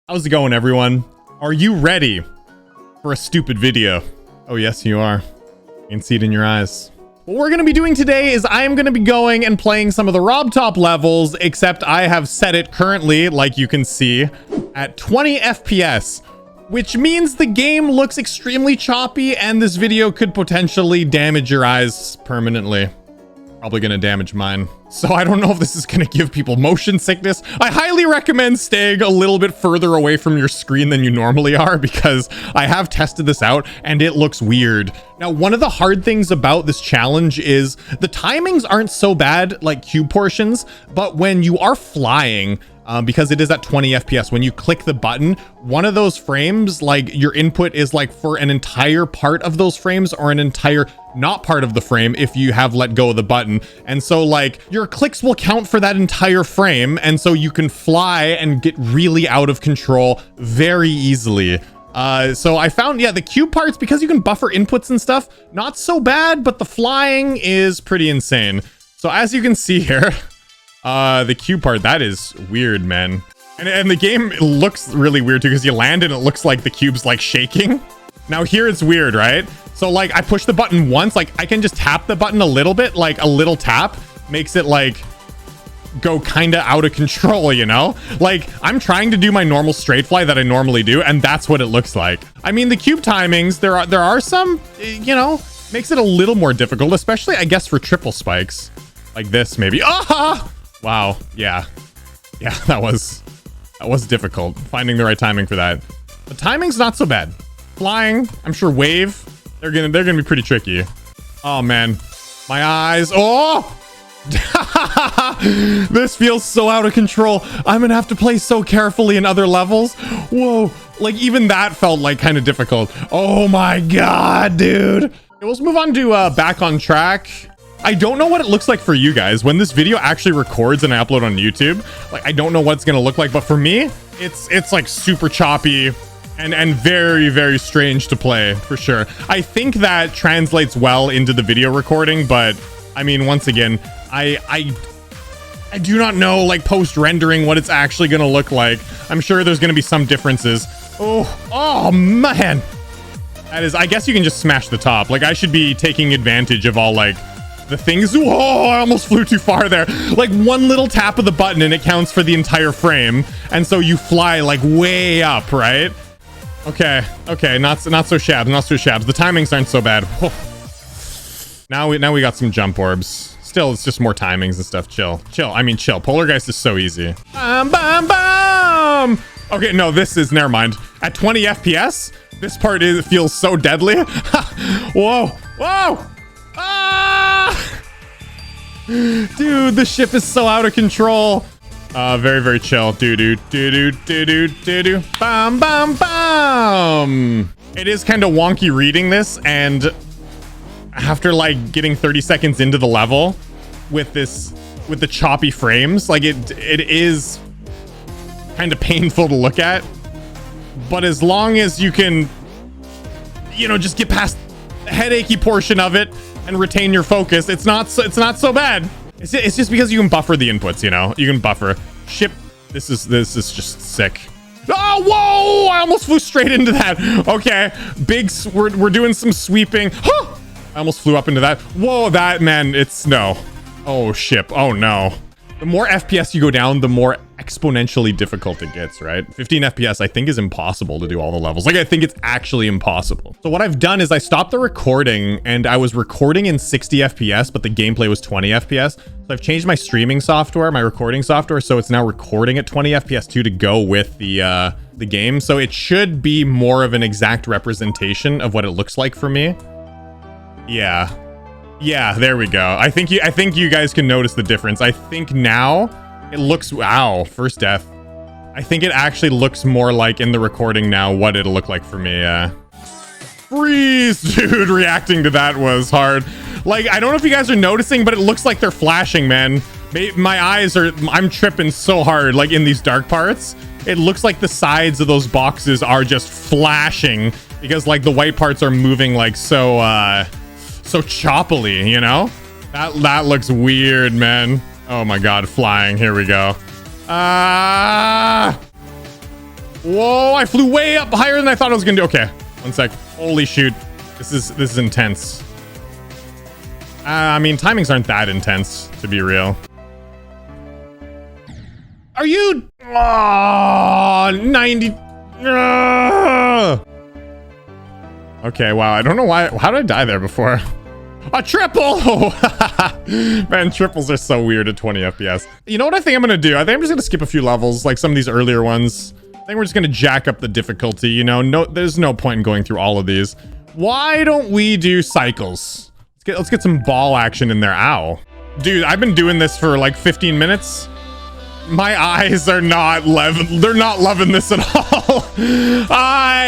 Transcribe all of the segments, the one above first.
How's it going, everyone? Are you ready for a stupid video? Oh, yes, you are. I can see it in your eyes. What we're going to be doing today is I am going to be going and playing some of the RobTop levels, except I have set it currently, like you can see, at 20 FPS, which means the game looks extremely choppy and this video could potentially damage your eyes permanently. Probably going to damage mine. So I don't know if this is going to give people motion sickness. I highly recommend staying a little bit further away from your screen than you normally are, because I have tested this out and it looks weird. Now, one of the hard things about this challenge is the timings aren't so bad, like cube portions, but when you are flying, because it is at 20 FPS, when you click the button, one of those frames, like your input is like for an entire part of those frames or an entire not part of the frame if you have let go of the button. And so like your clicks will count for that entire frame. And so you can fly and get really out of control very easily. So I found, yeah, the cube parts, because you can buffer inputs and stuff, not so bad, but the flying is pretty insane. So as you can see here, the cube part, that is weird, man. And the game looks really weird too, because you land and it looks like the cube's like shaking. Now here it's weird, right? So like I push the button once, like I can just tap the button a little bit, like a little tap makes it like go kind of out of control, you know? Like I'm trying to do my normal straight fly that I normally do, and that's what it looks like. I mean, the cube timings, there are some, you know, makes it a little more difficult, especially I guess for triple spikes like this maybe. Ah! Wow. Yeah, that was difficult finding the right timing for that. The timing's not so bad. Flying, I'm sure wave, they're gonna be pretty tricky. Oh man, my eyes. Oh, this feels so out of control. I'm gonna have to play so carefully in other levels. Whoa, like even that felt like kind of difficult. Oh my god, dude. Okay, let's move on to back on track. I don't know what it looks like for you guys when this video actually records and I upload on YouTube. Like I don't know what it's gonna look like, but for me, it's like super choppy and very, very strange to play for sure. I think that translates well into the video recording, but I mean, once again, I do not know, like post rendering, what it's actually gonna look like. I'm sure there's gonna be some differences. Oh man, that is, I guess you can just smash the top. Like I should be taking advantage of all like the things. Whoa, I almost flew too far there. Like one little tap of the button and it counts for the entire frame, and so you fly like way up, right? Okay, not so shabs, not so shabs. The timings aren't so bad. Whoa. Now we got some jump orbs. Still, it's just more timings and stuff. Chill. I mean, chill. Polargeist is so easy. Bam, bam, bam. Okay, no, this is, never mind. At 20 FPS, this part feels so deadly. Whoa. Ah! Dude, the ship is so out of control. Very, very chill. Do. Bam, bam, bam. It is kind of wonky reading this, and after like getting 30 seconds into the level with the choppy frames, like it is kind of painful to look at. But as long as you can, you know, just get past the headachy portion of it and retain your focus, it's not so bad. It's just because you can buffer the inputs, you know? You can buffer. Ship. This is just sick. Oh, whoa! I almost flew straight into that. Okay. We're doing some sweeping. Huh! I almost flew up into that. Whoa, that, man, it's no. Oh, ship. Oh, no. The more FPS you go down, the more exponentially difficult it gets, right? 15 FPS, I think, is impossible to do all the levels. Like, I think it's actually impossible. So what I've done is I stopped the recording, and I was recording in 60 FPS, but the gameplay was 20 FPS. So I've changed my streaming software, my recording software, so it's now recording at 20 FPS too, to go with the game. So it should be more of an exact representation of what it looks like for me. Yeah, there we go. I think you guys can notice the difference. I think now it looks, wow, first death. I think it actually looks more like in the recording now what it'll look like for me. Freeze, dude, reacting to that was hard. Like, I don't know if you guys are noticing, but it looks like they're flashing, man. My eyes are, I'm tripping so hard, like in these dark parts. It looks like the sides of those boxes are just flashing because like the white parts are moving like so choppily, you know? That looks weird, man. Oh my god, flying. Here we go. Whoa, I flew way up higher than I thought I was gonna do. Okay, one sec. Holy shoot. This is intense. I mean, timings aren't that intense, to be real. Are you? Oh, 90. Okay, wow. I don't know why. How did I die there before? A triple! Man, triples are so weird at 20 FPS. You know what I think I'm gonna do? I think I'm just gonna skip a few levels, like some of these earlier ones. I think we're just gonna jack up the difficulty, you know? No, there's no point in going through all of these. Why don't we do cycles? Let's get some ball action in there. Ow. Dude, I've been doing this for like 15 minutes. My eyes are not they're not loving this at all. I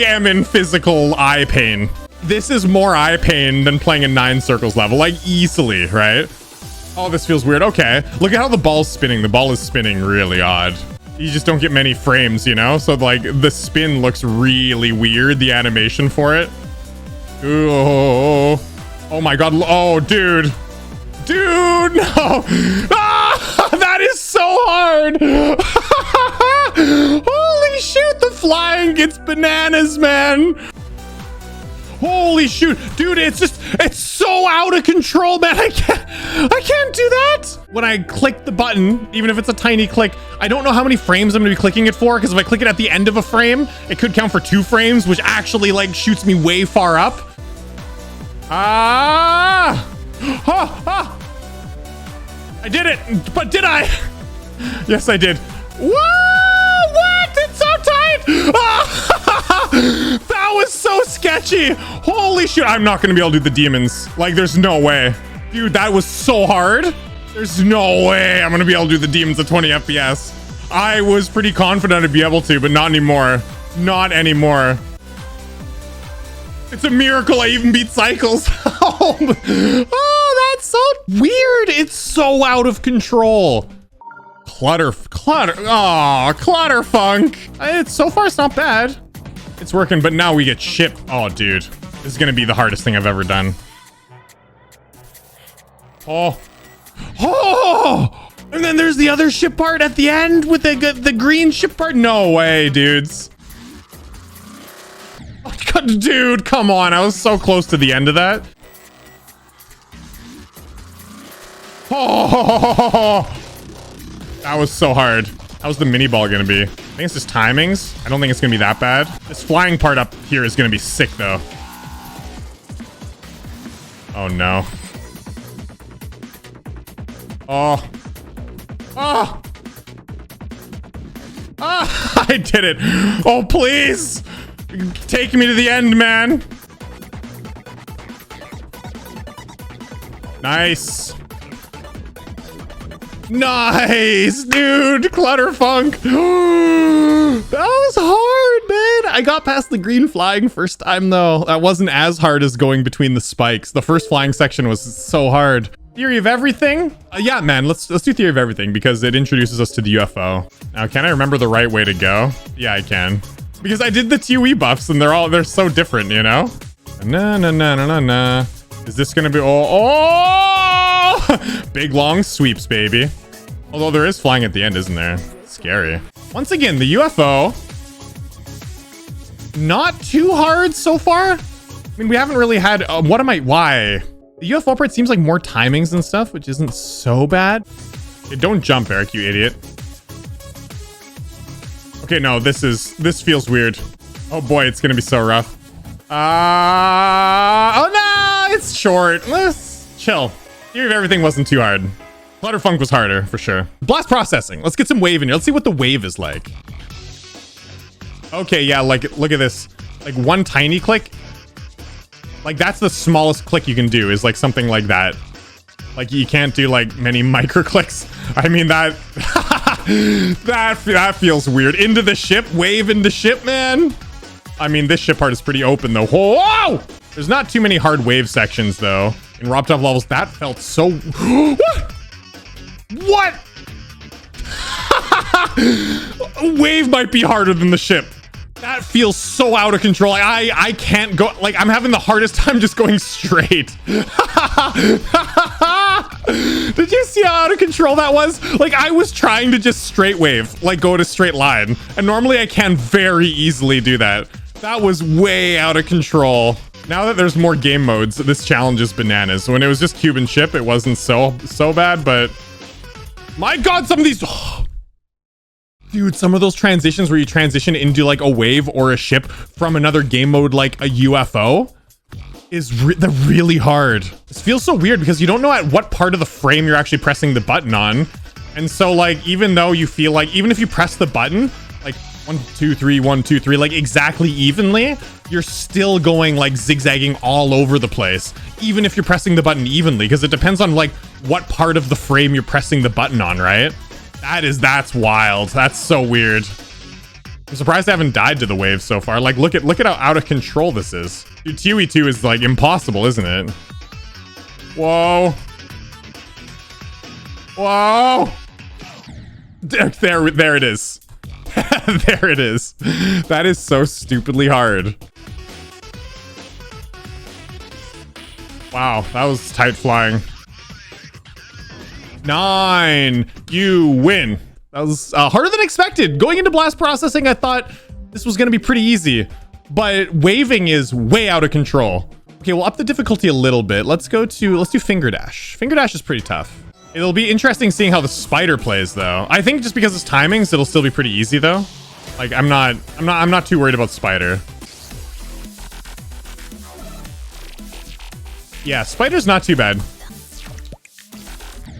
am in physical eye pain. This is more eye pain than playing a 9 circles level, like easily, right? Oh, this feels weird. Okay, look at how the ball's spinning. The ball is spinning really odd. You just don't get many frames, you know? So like the spin looks really weird, the animation for it. Ooh. Oh my God. Oh, dude. Dude, no. Ah, that is so hard. Holy shoot, the flying gets bananas, man. Holy shoot, dude, it's so out of control, man. I can't do that. When I click the button, even if it's a tiny click, I don't know how many frames I'm gonna be clicking it for, because if I click it at the end of a frame, it could count for 2 frames, which actually like shoots me way far up. Ah! I did it, but did I? Yes, I did. Whoa! What? It's so tight! That was so sketchy. Holy shit! I'm not gonna be able to do the demons. Like, there's no way, dude. That was so hard. There's no way I'm gonna be able to do the demons at 20 FPS. I was pretty confident I'd be able to, but not anymore. Not anymore. It's a miracle I even beat cycles. Oh, that's so weird. It's so out of control. Clutter Funk. It's so far, it's not bad. It's working, but now we get shipped. Oh, dude, this is gonna be the hardest thing I've ever done. Oh, and then there's the other ship part at the end with the green ship part. No way, dudes. Oh, God, dude, come on. I was so close to the end of that. Oh, that was so hard. How's the mini ball gonna be? I think it's just timings. I don't think it's gonna be that bad. This flying part up here is gonna be sick, though. Oh, no. Oh. Oh. Ah, I did it. Oh, please. Take me to the end, man. Nice. Nice, dude. Clutter Funk. That was hard, man. I got past the green flying first time, though. That wasn't as hard as going between the spikes. The first flying section was so hard. Theory of everything? Yeah, man, let's do theory of everything, because it introduces us to the UFO. Now, can I remember the right way to go? Yeah, I can. Because I did the TOE buffs and they're so different, you know? Na. Is this gonna be big long sweeps, baby. Although there is flying at the end, isn't there? Scary. Once again, the UFO, not too hard so far. I mean, we haven't really had why? The UFO part seems like more timings and stuff, which isn't so bad. Okay, don't jump, Eric, you idiot. Okay, no, this feels weird. Oh boy, it's gonna be so rough. Oh no, it's short. Let's chill. Theory of everything wasn't too hard. Clutter Funk was harder, for sure. Blast processing. Let's get some wave in here. Let's see what the wave is like. Okay, yeah, like, look at this. Like, one tiny click. Like, that's the smallest click you can do, is like something like that. Like, you can't do like many micro clicks. I mean, that that feels weird. Into the ship, wave into ship, man. I mean, this ship part is pretty open though. Whoa! There's not too many hard wave sections though. In RobTop levels, that felt so... What? Wave might be harder than the ship. That feels so out of control. I can't go, like, I'm having the hardest time just going straight. Did you see how out of control that was? Like, I was trying to just straight wave, like go to straight line. And normally I can very easily do that. That was way out of control. Now that there's more game modes, this challenge is bananas. When it was just cube and ship, it wasn't so bad, but my God, some of these, dude, some of those transitions where you transition into like a wave or a ship from another game mode, like a UFO, they're really hard. This feels so weird because you don't know at what part of the frame you're actually pressing the button on. And so like, even though you feel like, even if you press the button, like 1, 2, 3, 1, 2, 3, like exactly evenly, you're still going like zigzagging all over the place, even if you're pressing the button evenly, because it depends on like what part of the frame you're pressing the button on, right? That's wild. That's so weird. I'm surprised I haven't died to the wave so far. Like, look at how out of control this is. Dude, TOE2 is like impossible, isn't it? Whoa. Whoa. There it is. There it is. That is so stupidly hard. Wow, that was tight flying. 9. You win. That was harder than expected. Going into blast processing, I thought this was going to be pretty easy, but waving is way out of control. Okay, we'll up the difficulty a little bit. Let's do finger dash. Finger dash is pretty tough. It'll be interesting seeing how the spider plays though. I think just because it's timings, it'll still be pretty easy though. Like I'm not too worried about spider. Yeah, spider's not too bad.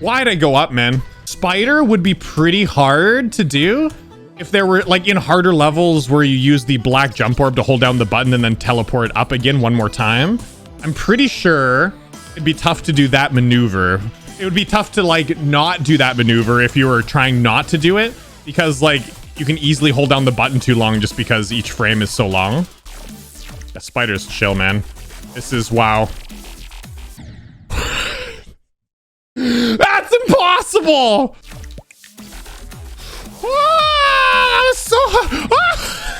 Why'd I go up, man? Spider would be pretty hard to do if there were like in harder levels where you use the black jump orb to hold down the button and then teleport up again one more time. I'm pretty sure it'd be tough to do that maneuver. It would be tough to like not do that maneuver if you were trying not to do it, because like you can easily hold down the button too long just because each frame is so long. The spider's chill, man. This is wow. That's impossible. Ah, so hard. Ah!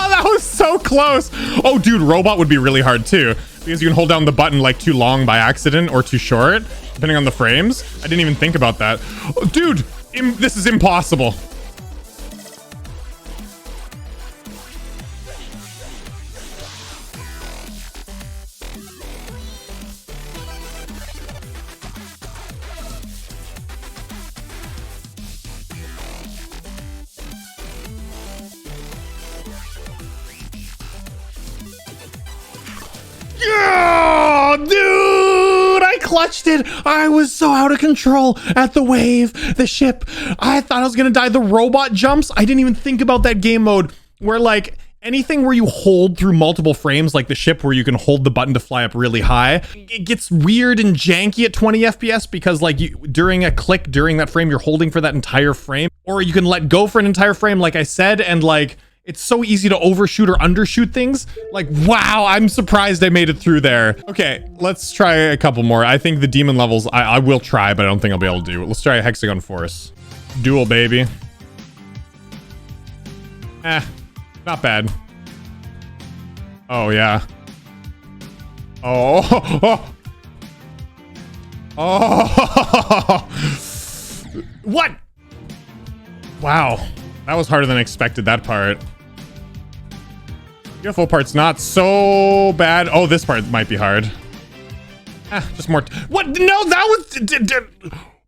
That was so close. Oh, dude, robot would be really hard too, because you can hold down the button like too long by accident or too short, depending on the frames. I didn't even think about that. Oh, dude, this is impossible. Yeah, dude, I clutched it. I was so out of control at the wave, the ship. I thought I was gonna die. The robot jumps, I didn't even think about that game mode where like anything where you hold through multiple frames, like the ship where you can hold the button to fly up really high, it gets weird and janky at 20 FPS because like during a click during that frame, you're holding for that entire frame, or you can let go for an entire frame, like I said, and like it's so easy to overshoot or undershoot things. Like, wow, I'm surprised I made it through there. Okay, let's try a couple more. I think the demon levels, I will try, but I don't think I'll be able to do it. Let's try Hexagon Force. Duel, baby. Not bad. Oh, yeah. Oh. Oh. What? Wow. That was harder than I expected, that part. UFO part's not so bad. Oh, this part might be hard. Just more. What? No, that was...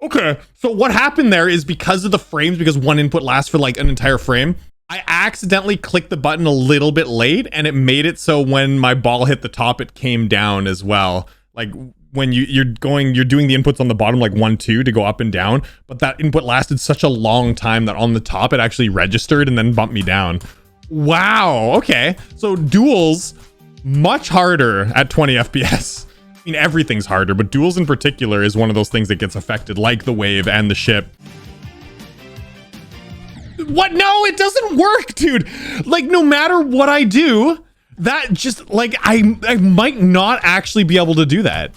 Okay. So what happened there is because of the frames, because one input lasts for like an entire frame, I accidentally clicked the button a little bit late, and it made it so when my ball hit the top, it came down as well. Like when you're doing the inputs on the bottom, like 1, 2 to go up and down, but that input lasted such a long time that on the top, it actually registered and then bumped me down. Wow. Okay. So duels, much harder at 20 FPS. I mean, everything's harder, but duels in particular is one of those things that gets affected, like the wave and the ship. What? No, it doesn't work, dude. Like, no matter what I do, that just, like, I might not actually be able to do that.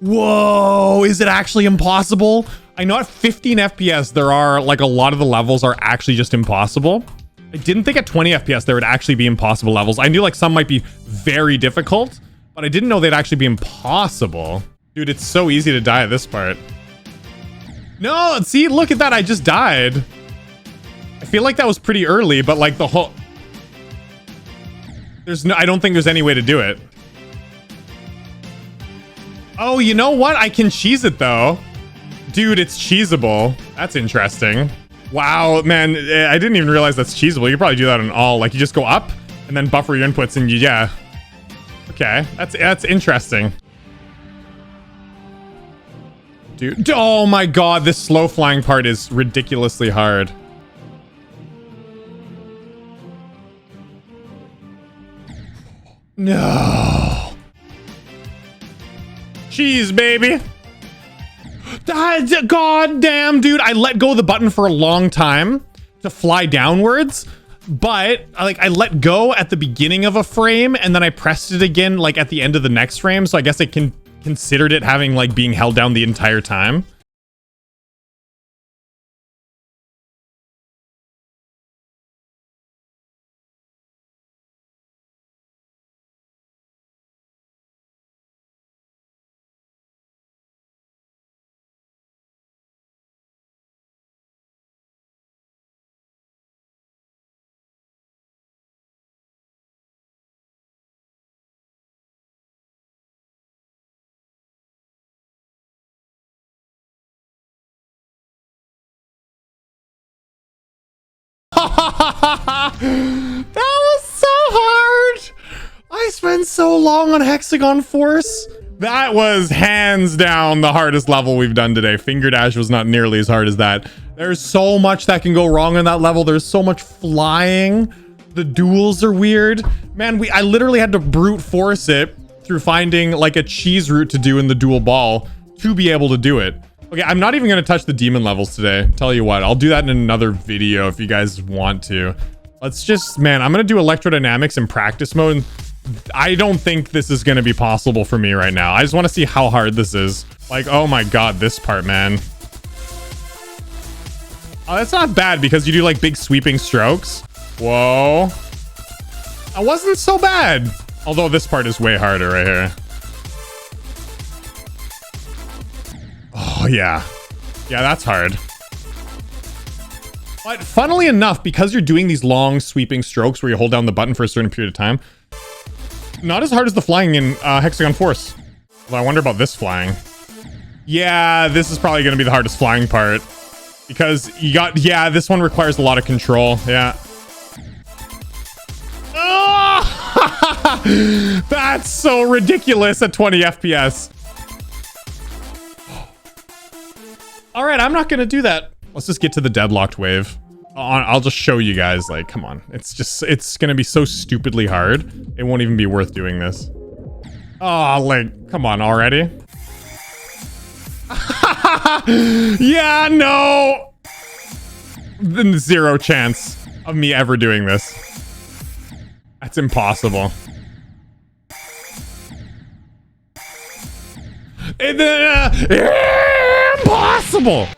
Whoa, is it actually impossible? I know at 15 FPS, there are like a lot of the levels are actually just impossible. I didn't think at 20 FPS, there would actually be impossible levels. I knew like some might be very difficult, but I didn't know they'd actually be impossible. Dude, it's so easy to die at this part. No, see, look at that. I just died. I feel like that was pretty early, but like the whole... I don't think there's any way to do it. Oh, you know what? I can cheese it though. Dude, it's cheesable. That's interesting. Wow, man, I didn't even realize that's cheesable. You could probably do that on all. Like, you just go up and then buffer your inputs and yeah. Okay, that's interesting. Dude, oh my god, this slow flying part is ridiculously hard. No. Cheese, baby. God damn, dude. I let go of the button for a long time to fly downwards, but like I let go at the beginning of a frame and then I pressed it again like at the end of the next frame. So I guess I considered it having like being held down the entire time. That was so hard. I spent so long on Hexagon Force. That was hands down the hardest level we've done today. Finger Dash was not nearly as hard as that. There's so much that can go wrong on that level. There's so much flying. The duels are weird. Man, I literally had to brute force it through finding like a cheese route to do in the dual ball to be able to do it. Okay, I'm not even going to touch the demon levels today. Tell you what, I'll do that in another video if you guys want to. Let's just, man, I'm going to do Electrodynamics in practice mode. I don't think this is going to be possible for me right now. I just want to see how hard this is. Like, oh my god, this part, man. Oh, that's not bad because you do like big sweeping strokes. Whoa. That wasn't so bad. Although this part is way harder right here. Oh, yeah. Yeah, that's hard. But funnily enough, because you're doing these long sweeping strokes where you hold down the button for a certain period of time, not as hard as the flying in Hexagon Force. Although I wonder about this flying. Yeah, this is probably going to be the hardest flying part. Because you got... Yeah, this one requires a lot of control. Yeah. Oh! That's so ridiculous at 20 FPS. All right, I'm not going to do that. Let's just get to the deadlocked wave. I'll just show you guys, like, come on. It's going to be so stupidly hard. It won't even be worth doing this. Oh, like, come on already. Yeah, no. Then zero chance of me ever doing this. That's impossible. Impossible.